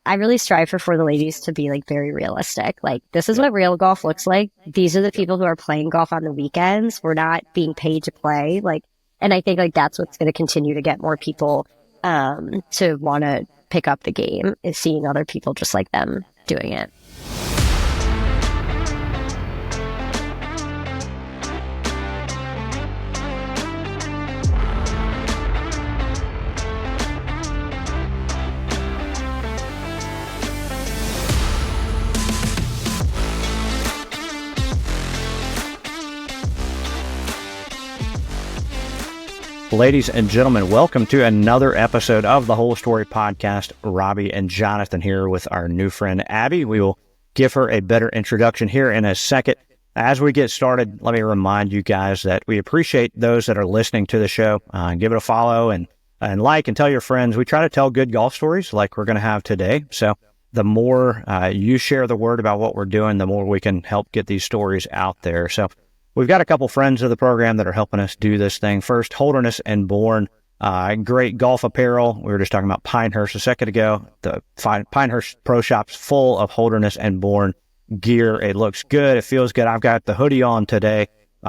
I really strive for the ladies to be like very realistic. Like, this is what real golf looks like. These are the people who are playing golf on the weekends. We're not being paid to play. Like, and I think like that's what's going to continue to get more people to want to pick up the game, is seeing other people just like them doing it. Ladies and gentlemen, welcome to another episode of the Whole Story Podcast. Robbie and Jonathan here with our new friend, Abby. We will give her a better introduction here in a second. As we get started, let me remind you guys that we appreciate those that are listening to the show. Give it a follow and like and tell your friends. We try to tell good golf stories like we're going to have today. So the more you share the word about what we're doing, the more we can help get these stories out there. So we've got a couple friends of the program that are helping us do this thing. First, Holderness and Bourne, great golf apparel. We were just talking about Pinehurst a second ago. The Pinehurst Pro Shop's full of Holderness and Bourne gear. It looks good. It feels good. I've got the hoodie on today,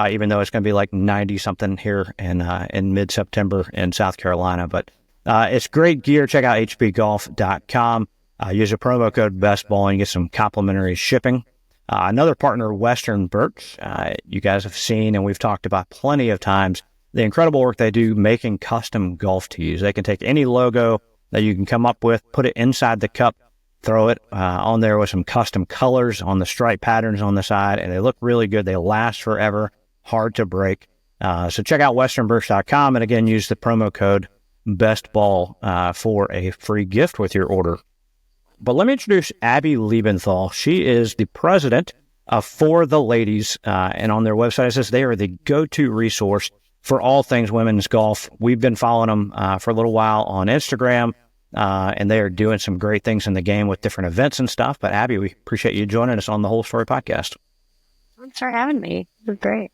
even though it's going to be like 90-something here in mid-September in South Carolina. But it's great gear. Check out hbgolf.com. Use a promo code BestBall and you get some complimentary shipping. Another partner, Western Birch, you guys have seen and we've talked about plenty of times the incredible work they do making custom golf tees. They can take any logo that you can come up with, put it inside the cup, throw it on there with some custom colors on the stripe patterns on the side, and they look really good. They last forever, hard to break. So check out westernbirch.com and again, use the promo code BESTBALL for a free gift with your order. But let me introduce Abby Liebenthal. She is the president of For the Ladies, and on their website it says they are the go-to resource for all things women's golf. We've been following them for a little while on Instagram, and they are doing some great things in the game with different events and stuff. But Abby, we appreciate you joining us on the Whole Story Podcast. Thanks for having me. It was great.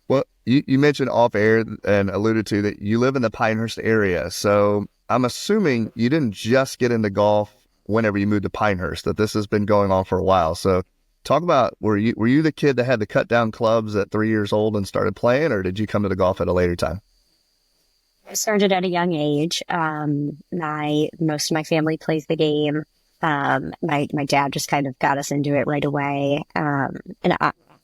Well, you mentioned off air and alluded to that you live in the Pinehurst area. So I'm assuming you didn't just get into golf whenever you moved to Pinehurst, that this has been going on for a while. So talk about, were you the kid that had the cut down clubs at 3 years old and started playing, or did you come to the golf at a later time? I started at a young age. Most of my family plays the game. My dad just kind of got us into it right away. And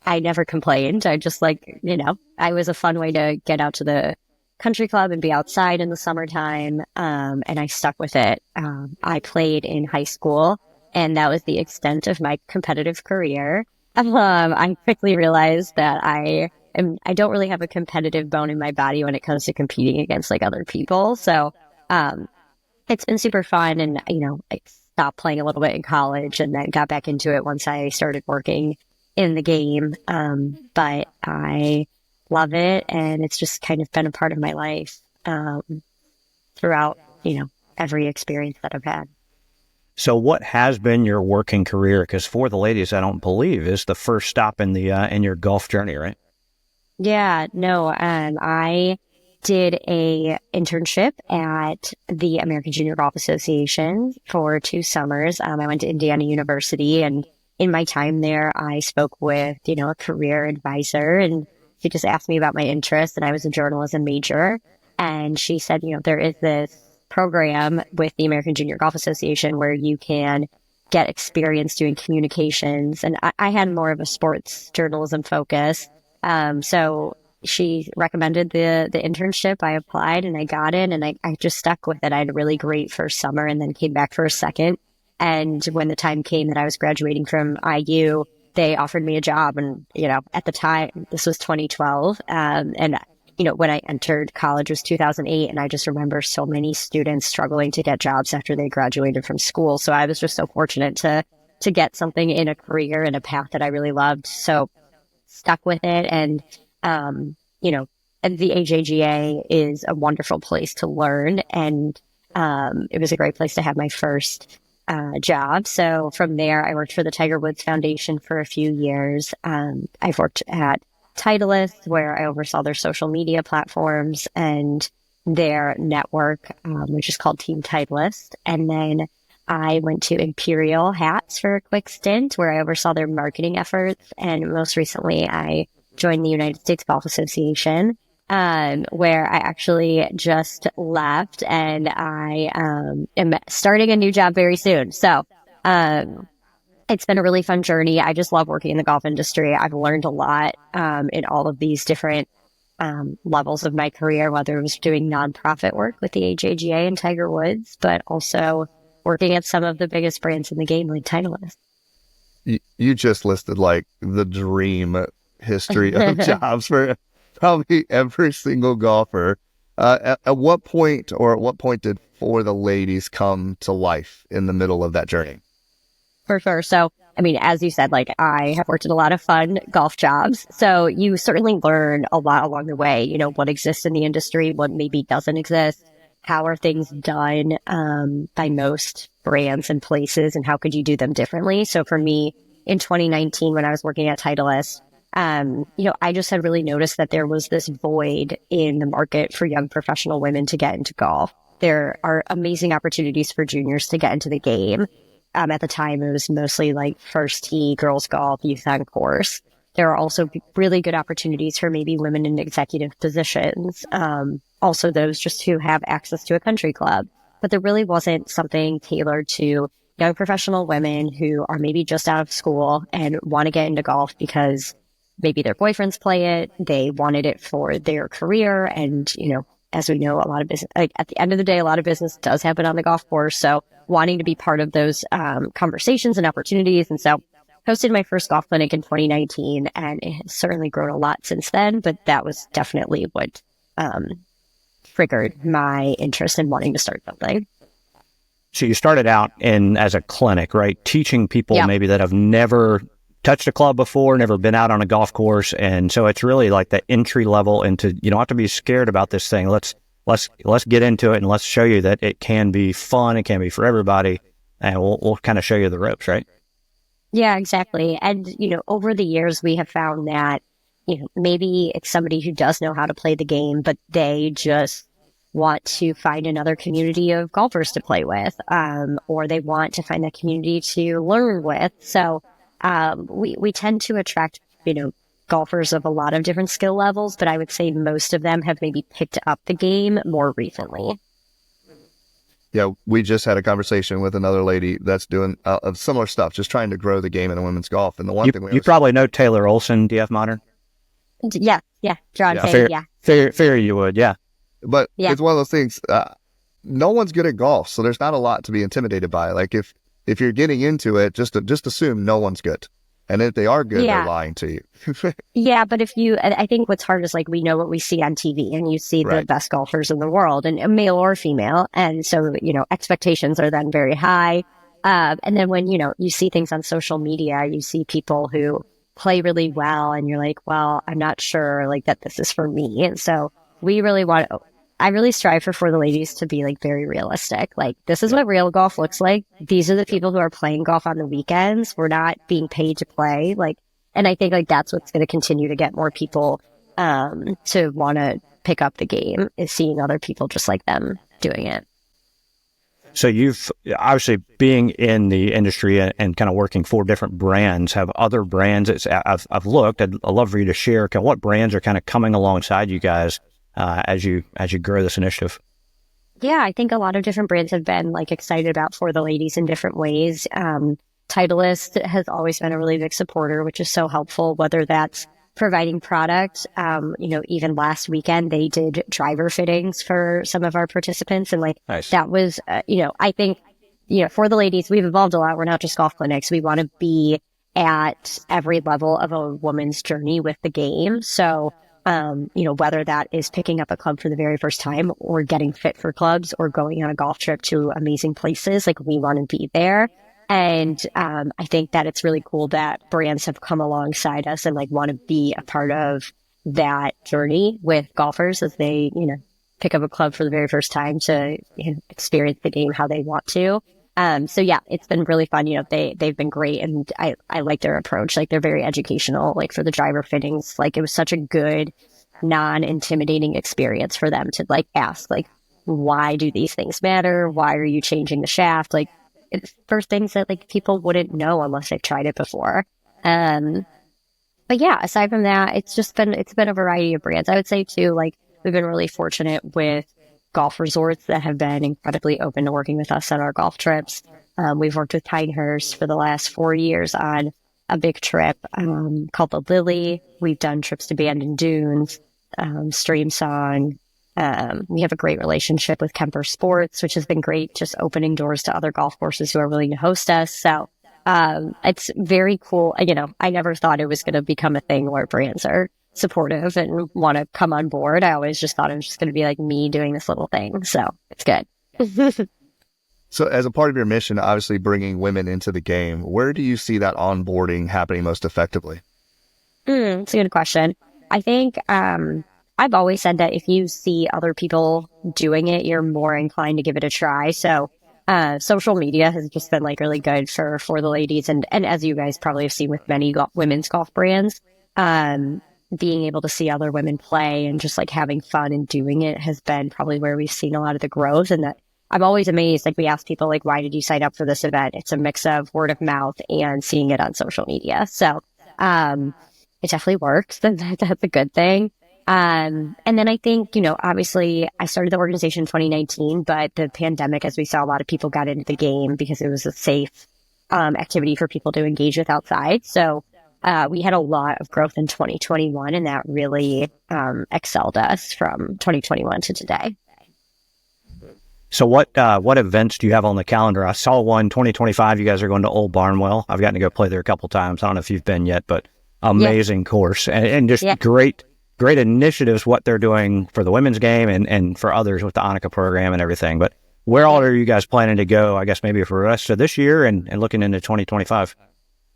I never complained. I just I was a fun way to get out to the country club and be outside in the summertime. And I stuck with it. I played in high school and that was the extent of my competitive career. I quickly realized that I don't really have a competitive bone in my body when it comes to competing against like other people. So, it's been super fun. And, I stopped playing a little bit in college and then got back into it once I started working in the game. But I love it. And it's just kind of been a part of my life, throughout, every experience that I've had. So what has been your working career? Because For the Ladies, I don't believe, is the first stop in in your golf journey, right? Yeah, no. I did a internship at the American Junior Golf Association for 2 summers. I went to Indiana University, and in my time there, I spoke with, a career advisor, and she just asked me about my interests, and I was a journalism major. And she said, there is this program with the American Junior Golf Association where you can get experience doing communications. And I had more of a sports journalism focus. So she recommended the internship. I applied and I got in, and I just stuck with it. I had a really great first summer and then came back for a second. And when the time came that I was graduating from IU, they offered me a job. And, at the time, this was 2012. And when I entered college was 2008. And I just remember so many students struggling to get jobs after they graduated from school. So I was just so fortunate to get something in a career and a path that I really loved. So stuck with it. And, the AJGA is a wonderful place to learn. And it was a great place to have my first job. So from there, I worked for the Tiger Woods Foundation for a few years. I've worked at Titleist, where I oversaw their social media platforms and their network, which is called Team Titleist. And then I went to Imperial Hats for a quick stint where I oversaw their marketing efforts. And most recently, I joined the United States Golf Association, where I actually just left and I am starting a new job very soon. So it's been a really fun journey. I just love working in the golf industry. I've learned a lot in all of these different levels of my career, whether it was doing nonprofit work with the HAGA and Tiger Woods, but also working at some of the biggest brands in the game, like Titleist. You just listed like the dream history of jobs for probably every single golfer. At what point did For the Ladies come to life in the middle of that journey? For sure. So, I mean, as you said, like I have worked in a lot of fun golf jobs. So you certainly learn a lot along the way, you know, what exists in the industry, what maybe doesn't exist, how are things done by most brands and places, and how could you do them differently? So for me, in 2019, when I was working at Titleist, you know, I just had really noticed that there was this void in the market for young professional women to get into golf. There are amazing opportunities for juniors to get into the game. At the time, it was mostly like first tee, girls golf, youth on course. There are also really good opportunities for maybe women in executive positions. Also those just who have access to a country club. But there really wasn't something tailored to young professional women who are maybe just out of school and want to get into golf because maybe their boyfriends play it. They wanted it for their career. And, you know, as we know, a lot of business, like at the end of the day, a lot of business does happen on the golf course. So wanting to be part of those conversations and opportunities. And so hosted my first golf clinic in 2019, and it has certainly grown a lot since then. But that was definitely what triggered my interest in wanting to start something. So you started out as a clinic, right? Teaching people maybe that have never touched a club before, never been out on a golf course. And so it's really like the entry level into, you don't have to be scared about this thing. Let's get into it and let's show you that it can be fun. It can be for everybody. And we'll kind of show you the ropes, right? Yeah, exactly. And, you know, over the years, we have found that, you know, maybe it's somebody who does know how to play the game, but they just want to find another community of golfers to play with, or they want to find that community to learn with. So we tend to attract, you know, golfers of a lot of different skill levels, but I would say most of them have maybe picked up the game more recently. Yeah, we just had a conversation with another lady that's doing similar stuff, just trying to grow the game in the women's golf. And the one thing you probably know Taylor Olson, DF Modern. Yeah, John. Yeah, fair, you would, yeah. But it's one of those things. No one's good at golf, so there's not a lot to be intimidated by. Like if you're getting into it, just assume no one's good, and if they are good, they're lying to you. Yeah, but I think what's hard is like we know what we see on TV, and you see the best golfers in the world, and male or female, and so you know expectations are then very high. And then when you know you see things on social media, you see people who play really well, and you're like, well, I'm not sure like that this is for me, and so I really strive for the ladies to be like very realistic. Like this is what real golf looks like. These are the people who are playing golf on the weekends. We're not being paid to play. Like, and I think like that's what's going to continue to get more people to want to pick up the game is seeing other people just like them doing it. So you've obviously being in the industry and kind of working for different brands, have other brands. I've looked. I'd love for you to share kind of what brands are kind of coming alongside you guys as you grow this initiative. Yeah, I think a lot of different brands have been like excited about For the Ladies in different ways. Titleist has always been a really big supporter, which is so helpful, whether that's providing product. You know, even last weekend, they did driver fittings for some of our participants. And like, nice. That was, you know, I think, you know, For the Ladies, we've evolved a lot. We're not just golf clinics. We want to be at every level of a woman's journey with the game. So, you know, whether that is picking up a club for the very first time or getting fit for clubs or going on a golf trip to amazing places, like we want to be there. And I think that it's really cool that brands have come alongside us and like want to be a part of that journey with golfers as they, you know, pick up a club for the very first time to you know, experience the game how they want to. So yeah, it's been really fun. You know, they've been great, and I like their approach. Like they're very educational. Like for the driver fittings, like it was such a good, non-intimidating experience for them to like ask, like, why do these things matter? Why are you changing the shaft? Like it's for things that like people wouldn't know unless they've tried it before. Um, but yeah, aside from that, it's been a variety of brands. I would say too, like we've been really fortunate with golf resorts that have been incredibly open to working with us on our golf trips. We've worked with Pinehurst for the last 4 years on a big trip called the Lily. We've done trips to Bandon Dunes, Stream Song. We have a great relationship with Kemper Sports, which has been great, just opening doors to other golf courses who are willing to host us. So it's very cool. You know, I never thought it was going to become a thing where brands are supportive and want to come on board. I always just thought it was just going to be like me doing this little thing. So it's good. So as a part of your mission, obviously bringing women into the game, where do you see that onboarding happening most effectively? It's a good question. I think I've always said that if you see other people doing it, you're more inclined to give it a try. So social media has just been like really good for the ladies. And as you guys probably have seen with many women's golf brands, being able to see other women play and just like having fun and doing it has been probably where we've seen a lot of the growth. And that I'm always amazed. Like we ask people like, why did you sign up for this event? It's a mix of word of mouth and seeing it on social media. So, it definitely works. That's a good thing. And then I think, you know, obviously I started the organization in 2019, but the pandemic, as we saw, a lot of people got into the game because it was a safe, activity for people to engage with outside. So, we had a lot of growth in 2021 and that really, excelled us from 2021 to today. So what events do you have on the calendar? I saw one 2025. You guys are going to Old Barnwell. I've gotten to go play there a couple times. I don't know if you've been yet, but amazing course and just great initiatives, what they're doing for the women's game and for others with the Annika program and everything. But where all are you guys planning to go, I guess maybe for the rest of this year and looking into 2025?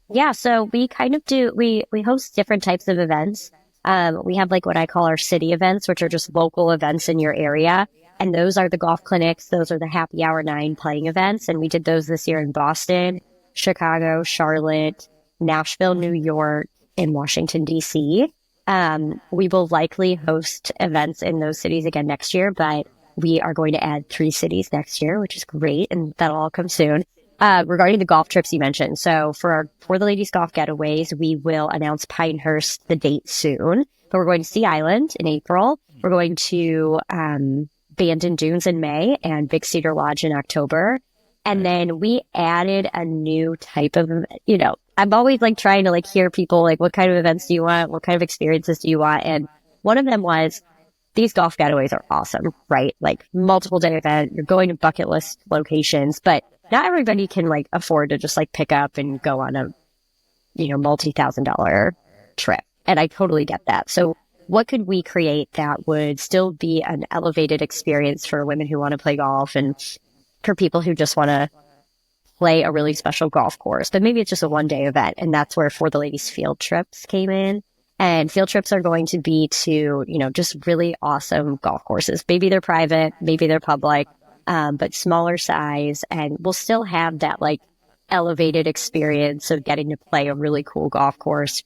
Yeah, so we kind of we host different types of events. We have like what I call our city events, which are just local events in your area. And those are the golf clinics. Those are the happy hour 9 playing events. And we did those this year in Boston, Chicago, Charlotte, Nashville, New York, and Washington, D.C. We will likely host events in those cities again next year, but we are going to add 3 cities next year, which is great. And that'll all come soon. Regarding the golf trips you mentioned. So for the ladies golf getaways, we will announce Pinehurst the date soon, but we're going to Sea Island in April. We're going to, Bandon Dunes in May and Big Cedar Lodge in October. And then we added a new type of, you know, I'm always like trying to like hear people like, what kind of events do you want? What kind of experiences do you want? And one of them was these golf getaways are awesome, right? Like multiple day event, you're going to bucket list locations, but not everybody can like afford to just like pick up and go on a, you know, multi-$1,000 trip. And I totally get that. So what could we create that would still be an elevated experience for women who want to play golf and for people who just want to play a really special golf course, but maybe it's just a 1-day event. And that's where For the Ladies field trips came in. And field trips are going to be to, you know, just really awesome golf courses. Maybe they're private, maybe they're public, but smaller size. And we'll still have that like elevated experience of getting to play a really cool golf course,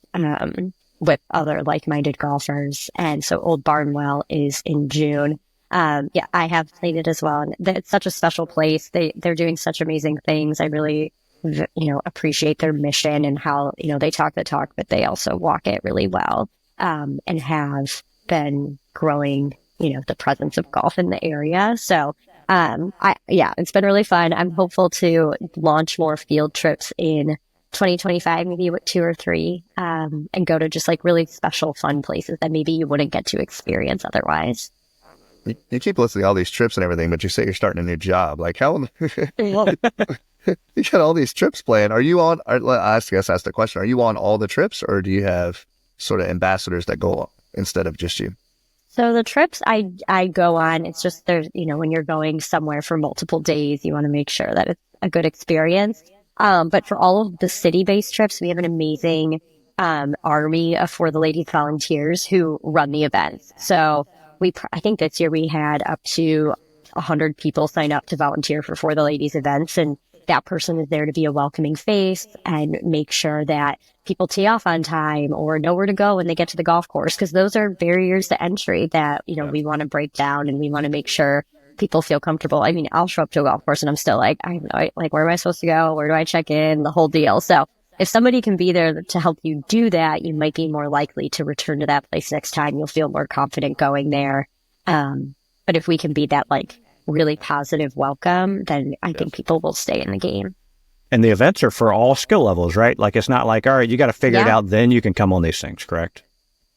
with other like-minded golfers. And so Old Barnwell is in June. I have played it as well. And it's such a special place. They're doing such amazing things. I really, you know, appreciate their mission and how, you know, they talk the talk, but they also walk it really well, and have been growing, you know, the presence of golf in the area. So, it's been really fun. I'm hopeful to launch more field trips in 2025, maybe with 2 or 3, and go to just like really special, fun places that maybe you wouldn't get to experience otherwise. You keep listing all these trips and everything, but you say you're starting a new job. Like how you got all these trips planned? Are you on? I guess ask the question: are you on all the trips, or do you have sort of ambassadors that go on instead of just you? So the trips I go on, it's just there's, you know, when you're going somewhere for multiple days, you want to make sure that it's a good experience. But for all of the city-based trips, we have an amazing army of For the Ladies volunteers who run the events. So I think this year we had up to 100 people sign up to volunteer for the Ladies events, and that person is there to be a welcoming face and make sure that people tee off on time or know where to go when they get to the golf course, because those are barriers to entry that, you know, we want to break down, and we want to make sure people feel comfortable. I mean, I'll show up to a golf course and I'm still like, I have no, like, where am I supposed to go? Where do I check in? The whole deal. So if somebody can be there to help you do that, you might be more likely to return to that place next time. You'll feel more confident going there. But if we can be that like really positive welcome, then I think people will stay in the game. And the events are for all skill levels, right? Like, it's not like, all right, you got to figure it out, then you can come on these things, correct?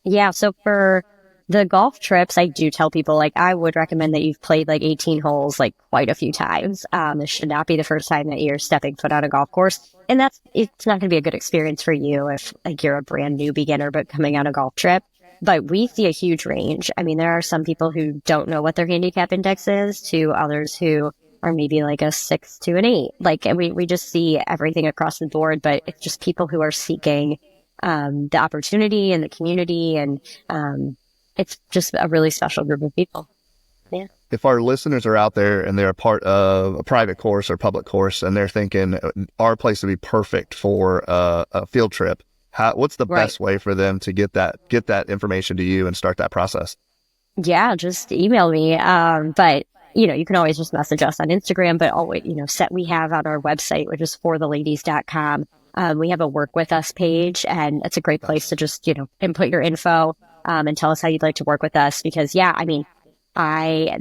Yeah. So for the golf trips, I do tell people, like, I would recommend that you've played like 18 holes, like quite a few times. This should not be the first time that you're stepping foot on a golf course. And it's not going to be a good experience for you if like you're a brand new beginner, but coming on a golf trip. But we see a huge range. I mean, there are some people who don't know what their handicap index is to others who are maybe like a 6 to an 8. Like, and we just see everything across the board, but it's just people who are seeking the opportunity and the community, and it's just a really special group of people. Yeah. If our listeners are out there and they're a part of a private course or public course and they're thinking our place would be perfect for a field trip, what's the best way for them to get that information to you and start that process? Yeah, just email me. But you can always just message us on Instagram, but always, we have on our website, which is fortheladies.com. We have a work with us page, and it's a great place to just, input your info, and tell us how you'd like to work with us. Because I mean, I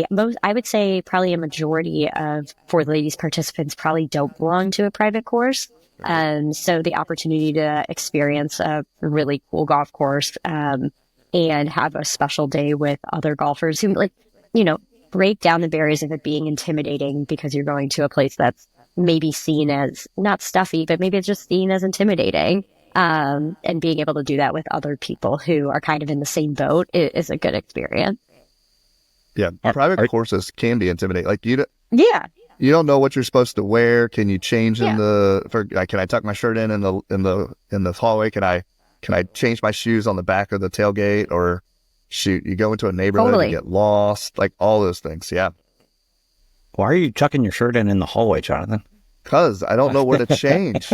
would say probably a majority of For the Ladies participants probably don't belong to a private course. So the opportunity to experience a really cool golf course, and have a special day with other golfers who break down the barriers of it being intimidating because you're going to a place that's maybe seen as not stuffy, but maybe it's just seen as intimidating. And being able to do that with other people who are kind of in the same boat is a good experience. Yeah. Private courses can be intimidating. Like you don't know what you're supposed to wear. Can you change can I tuck my shirt in the hallway? Can I change my shoes on the back of the tailgate? Or shoot, you go into a neighborhood and get lost, like all those things. Yeah. Why are you tucking your shirt in the hallway, Jonathan? Because I don't know where to change.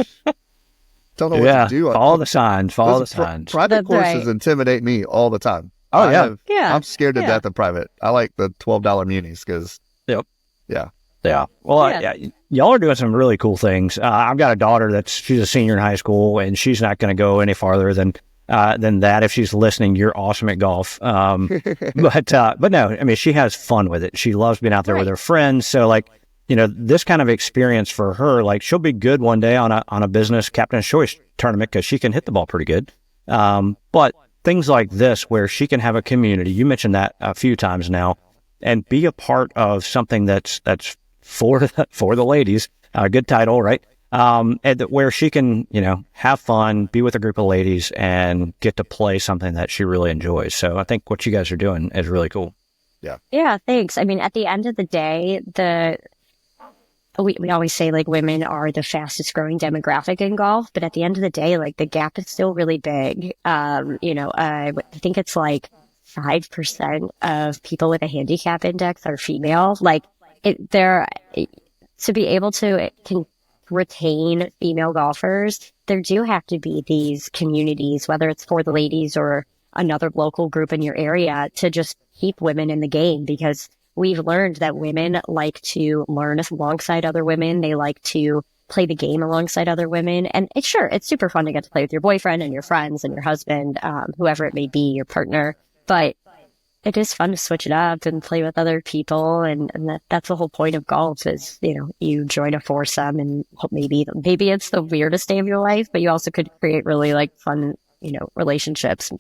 Don't know what to do. Follow the signs. Private courses intimidate me all the time. Oh, yeah. I'm scared to death of private. I like the $12 munis because. Yep. Yeah. Yeah. Well, y'all are doing some really cool things. I've got a daughter she's a senior in high school, and she's not going to go any farther than that. If she's listening, you're awesome at golf. But no, I mean, she has fun with it. She loves being out there with her friends. So like, this kind of experience for her, like she'll be good one day on a business captain's choice tournament because she can hit the ball pretty good. But things like this where she can have a community, you mentioned that a few times now, and be a part of something that's for the ladies, good title, right? And where she can, have fun, be with a group of ladies, and get to play something that she really enjoys. So I think what you guys are doing is really cool. Yeah. Yeah, thanks. I mean, at the end of the day, we always say like women are the fastest growing demographic in golf, but at the end of the day, like the gap is still really big. I think it's like 5% of people with a handicap index are female. Like to be able to retain female golfers, there do have to be these communities, whether it's For the Ladies or another local group in your area, to just keep women in the game, because we've learned that women like to learn alongside other women. They like to play the game alongside other women. And it's super fun to get to play with your boyfriend and your friends and your husband, whoever it may be, your partner. But it is fun to switch it up and play with other people. And that's the whole point of golf is, you join a foursome, and maybe it's the weirdest day of your life, but you also could create really like fun, relationships.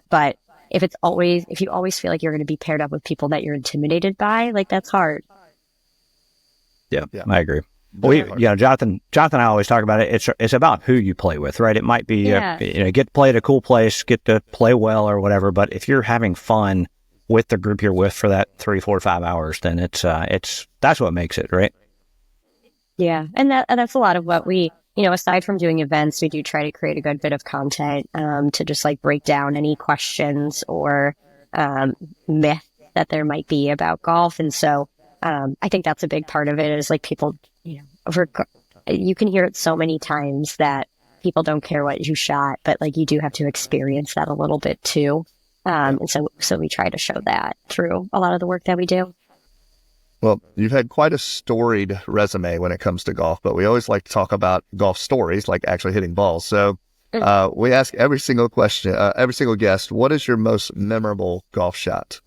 But if you always feel like you're going to be paired up with people that you're intimidated by, like that's hard. Yeah. I agree. Well, Jonathan and I always talk about it. It's about who you play with, right? It might be, get to play at a cool place, get to play well or whatever. But if you're having fun with the group you're with for that 3, 4, 5 hours, then that's what makes it, right? Yeah. And that's a lot of what we, aside from doing events, we do try to create a good bit of content, to just like break down any questions or, myths that there might be about golf. And so, I think that's a big part of it is like people, you can hear it so many times that people don't care what you shot, but like you do have to experience that a little bit too. And so we try to show that through a lot of the work that we do. Well, you've had quite a storied resume when it comes to golf, but we always like to talk about golf stories, like actually hitting balls. So we ask every single guest, what is your most memorable golf shot?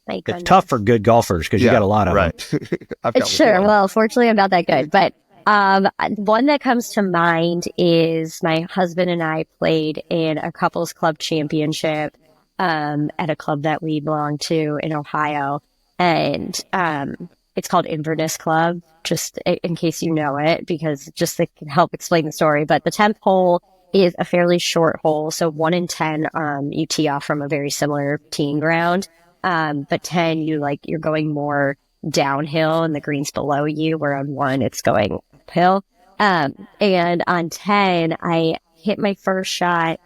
My It's goodness. tough for good golfers because you got a lot of them. I've got Sure. one. Well, fortunately, I'm not that good, but one that comes to mind is my husband and I played in a couples club championship at a club that we belong to in Ohio, and it's called Inverness Club. Just in case you know it, because just to help explain the story. But the 10th hole is a fairly short hole, so 1 in 10 you tee off from a very similar teeing ground. But 10, you're going more downhill and the green's below you, where on 1, it's going uphill. And on 10, I hit my first shot,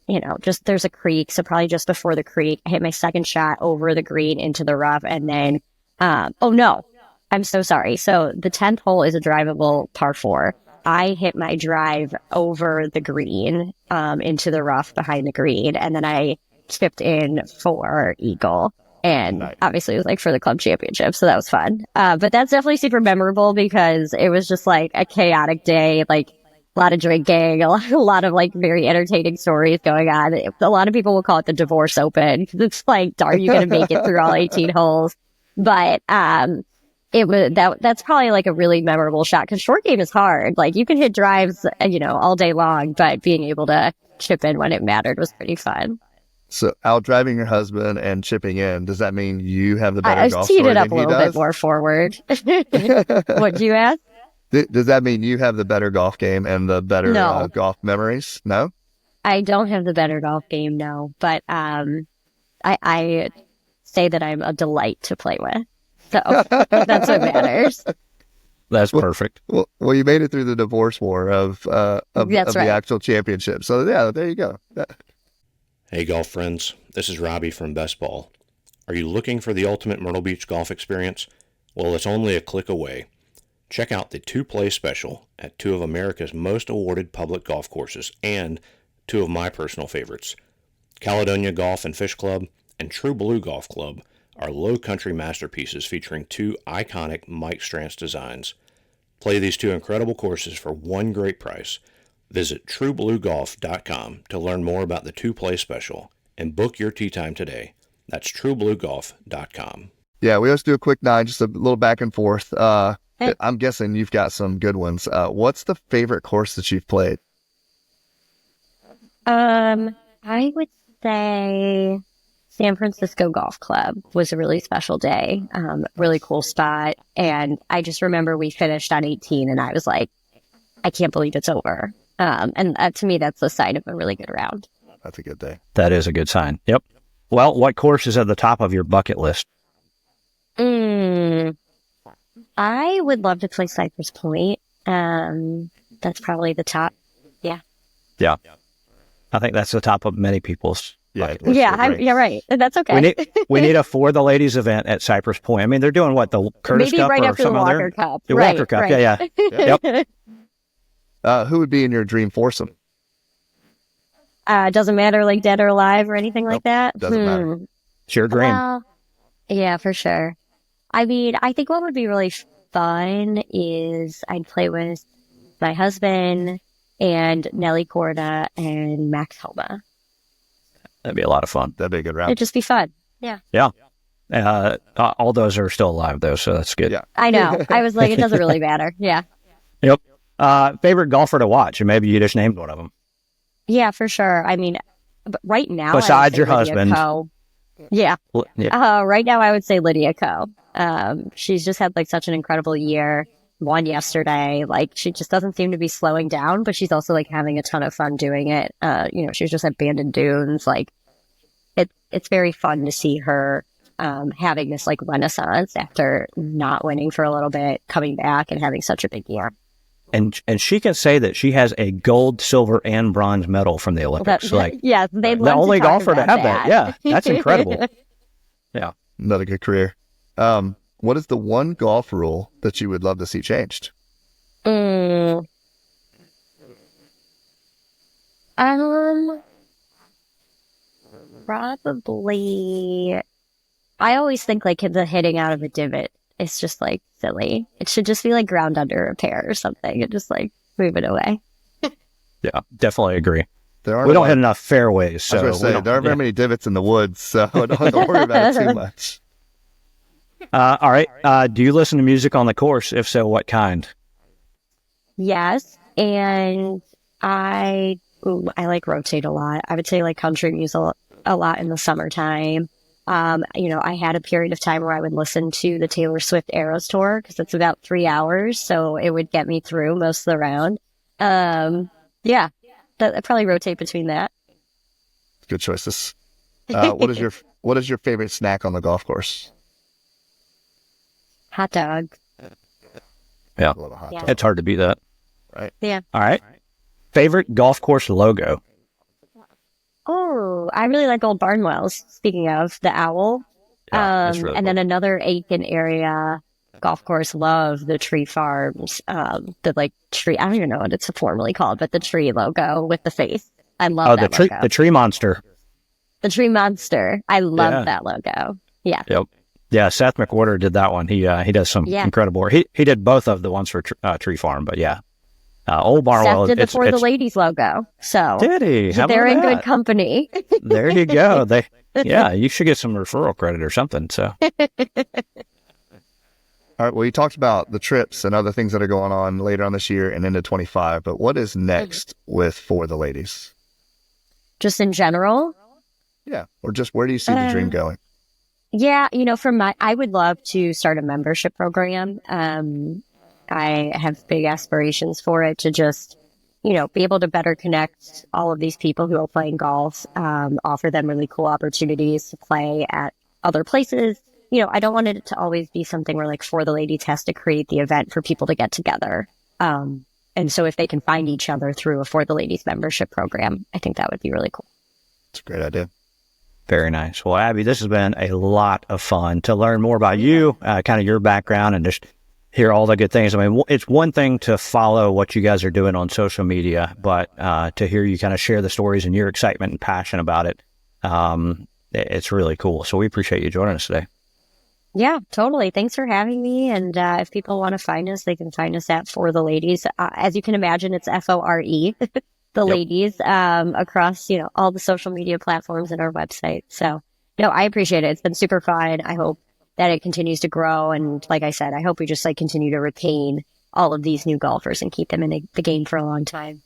there's a creek. So probably just before the creek, I hit my second shot over the green into the rough. And then, oh no, I'm so sorry. So the 10th hole is a drivable par 4. I hit my drive over the green, into the rough behind the green. And then I chipped in for eagle, and obviously it was for the club championship, so that was fun. But that's definitely super memorable because it was just a chaotic day, a lot of drinking, a lot of very entertaining stories going on. A lot of people will call it the divorce open because it's are you going to make it through all 18 holes? But it was that's probably a really memorable shot because short game is hard. You can hit drives, all day long, but being able to chip in when it mattered was pretty fun. So out driving your husband and chipping in, does that mean you have the better golf teed story it up than a he little does? bit more forward. What'd you ask? Does that mean you have the better golf game and the better No. golf memories? No? I don't have the better golf game, no. But I say that I'm a delight to play with. So that's what matters. That's perfect. Well, you made it through the divorce war of That's the right. actual championship. So yeah, there you go. Hey golf friends, this is Robbie from BestBall. Are you looking for the ultimate Myrtle Beach golf experience? Well, it's only a click away. Check out the 2-play special at 2 of America's most awarded public golf courses and 2 of my personal favorites. Caledonia Golf and Fish Club and True Blue Golf Club are low country masterpieces featuring 2 iconic Mike Strantz designs. Play these 2 incredible courses for one great price. Visit truebluegolf.com to learn more about the 2-play special and book your tee time today. That's truebluegolf.com. Yeah, we always do a quick 9, just a little back and forth. Hey. I'm guessing you've got some good ones. What's the favorite course that you've played? I would say San Francisco Golf Club was a really special day. Really cool spot. And I just remember we finished on 18 and I was like, I can't believe it's over. And to me, that's a sign of a really good round. That's a good day. That is a good sign. Yep. Well, what course is at the top of your bucket list? I would love to play Cypress Point. That's probably the top. Yeah. Yeah. I think that's the top of many people's bucket list. Yeah, right. That's okay. We need a For the Ladies event at Cypress Point. I mean, they're doing what, the Curtis Maybe Cup right or after the some Walker other? Cup. The Right, Walker Cup, right. yeah. Yep. Who would be in your dream foursome? Doesn't matter dead or alive or anything like that. Doesn't matter. It's your dream. Well, yeah, for sure. I mean, I think what would be really fun is I'd play with my husband and Nelly Corda and Max Homa. That'd be a lot of fun. That'd be a good round. It'd just be fun. Yeah. Yeah. All those are still alive, though, so that's good. Yeah. I know. I was like, it doesn't really matter. Yeah. Yep. Favorite golfer to watch, and maybe you just named one of them. Yeah, for sure. I mean, but right now, I would Besides say your Lydia husband. Ko. Yeah. Yeah. Right now, I would say Lydia Ko. She's just had such an incredible year. Won yesterday. She just doesn't seem to be slowing down, but she's also having a ton of fun doing it. She was just at Bandon Dunes. It's very fun to see her having this renaissance after not winning for a little bit, coming back and having such a big year. And she can say that she has a gold, silver, and bronze medal from the Olympics. Yeah, they'd the love only to talk golfer to about have that. Yeah, that's incredible. Yeah. Another good career. What is the one golf rule that you would love to see changed? Um, Probably. I always think like the hitting out of a divot is just like silly. It should just be like ground under a pair or something and just like move it away. Yeah, definitely agree. There aren't We a don't lot- hit enough fairways, I was so going to say, there aren't very many divots in the woods, so don't worry about it too much. All right. Do you listen to music on the course? If so, what kind? Yes, and I like rotate a lot. I would say like country music a lot in the summertime. I had a period of time where I would listen to the Taylor Swift Eras Tour because it's about 3 hours, so it would get me through most of the round. Yeah, I probably rotate between that. Good choices. What is your favorite snack on the golf course? Hot dog. Yeah, I love a hot Yeah. dog. it's hard to beat that. Right. Yeah. All right. Favorite golf course logo? Oh, I really like Old Barnwell's. Speaking of the owl, Yeah, that's really and cool. then another Aiken area golf course. Love the Tree Farms. The like tree. I don't even know what it's formally called, but the tree logo with the face. I love Oh, that the logo. tree monster. The tree monster. I love Yeah. that logo. Yeah. Yep. Yeah, Seth McWhorter did that one. He does some Yeah. incredible work. He did both of the ones for Tree Farm, but yeah. Old Barnwell. Seth did the For the Ladies logo. So Did he? How they're about in good that? company. There you go. Yeah, you should get some referral credit or something. So All right. Well, you talked about the trips and other things that are going on later on this year and into 25, but what is next with For the Ladies? Just in general. Yeah. Or just where do you see the dream going? Yeah, I would love to start a membership program. I have big aspirations for it to just, be able to better connect all of these people who are playing golf, offer them really cool opportunities to play at other places. I don't want it to always be something where like For the Ladies has to create the event for people to get together. And so if they can find each other through a For the Ladies membership program, I think that would be really cool. It's a great idea. very nice. Well, Abby, this has been a lot of fun to learn more about you, kind of your background, and just hear all the good things. I mean, it's one thing to follow what you guys are doing on social media, but to hear you kind of share the stories and your excitement and passion about it, it's really cool. So we appreciate you joining us today. Yeah, totally. Thanks for having me. And if people want to find us, they can find us at For the Ladies. As you can imagine, it's FORE, the ladies, across, all the social media platforms and our website. So, no, I appreciate it. It's been super fun. I hope that it continues to grow. And like I said, I hope we just continue to retain all of these new golfers and keep them in the game for a long time.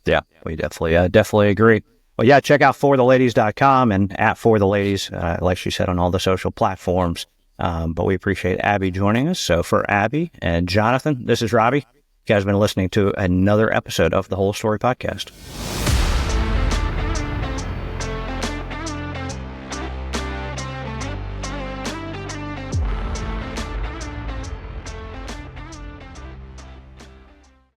Yeah, we definitely agree. Well, yeah, check out fortheladies.com and at For the Ladies, like she said, on all the social platforms. But we appreciate Abby joining us. So for Abby and Jonathan, this is Robbie. You guys have been listening to another episode of the Whole Story Podcast.